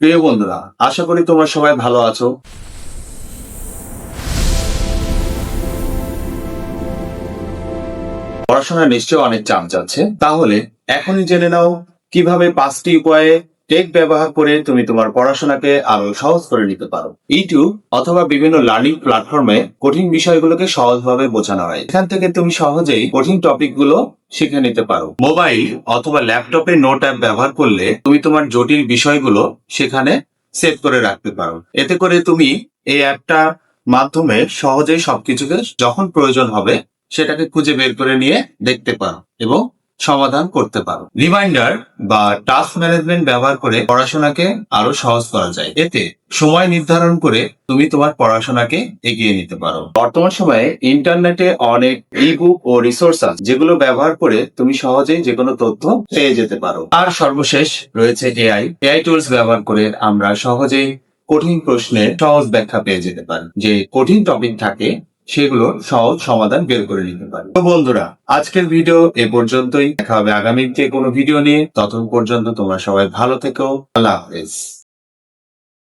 প্রিয় বন্ধুরা, আশা করি তোমরা সবাই ভালো আছো। পড়াশোনা নিশ্চয়ই অনেক চাপ যাচ্ছে। তাহলে এখনই জেনে নাও কিভাবে 5টি উপায়ে টেক ব্যবহার করে তুমি তোমার পড়াশোনাকে আরো সহজ করে নিতে পারো। ইউটিউব অথবা বিভিন্ন লার্নিং প্ল্যাটফর্মে কঠিন বিষয়গুলোকে সহজভাবে বোঝানো হয়। এখান থেকে তুমি সহজেই কঠিন টপিকগুলো শিখে নিতে পারো। মোবাইল অথবা ল্যাপটপে নোট অ্যাপ ব্যবহার করলে তুমি তোমার জটিল বিষয়গুলো সেখানে সেভ করে রাখতে পারো। এতে করে তুমি এই অ্যাপটা মাধ্যমে সহজেই সবকিছুকে যখন প্রয়োজন হবে সেটাকে খুঁজে বের করে নিয়ে দেখতে পারো এবং সমাধান করতে পারো। রিমাইন্ডার বা টাস্ক ম্যানেজমেন্ট ব্যবহার করে পড়াশোনাকে আরো সহজ করা যায়। এতে সময় নির্ধারণ করে তুমি তোমার পড়াশোনাকে এগিয়ে নিতে পারো। বর্তমান সময়ে ইন্টারনেটে অনেক ই-বুক ও রিসোর্স আছে যেগুলো ব্যবহার করে তুমি সহজেই যে কোনো তথ্য পেয়ে যেতে পারো। আর সর্বশেষ রয়েছে এআই টুলস ব্যবহার করে আমরা সহজেই কঠিন প্রশ্নের সহজ ব্যাখ্যা পেয়ে যেতে পারি। যে কঠিন টপিক থাকে সেগুলো সহজ সমাধান বের করে নিতে পারি। তো বন্ধুরা, আজকের ভিডিও এ পর্যন্তই। দেখা হবে আগামী যে কোনো ভিডিও নিয়ে। ততক্ষণ পর্যন্ত তোমরা সবাই ভালো থেকো। আল্লাহ হাফেজ।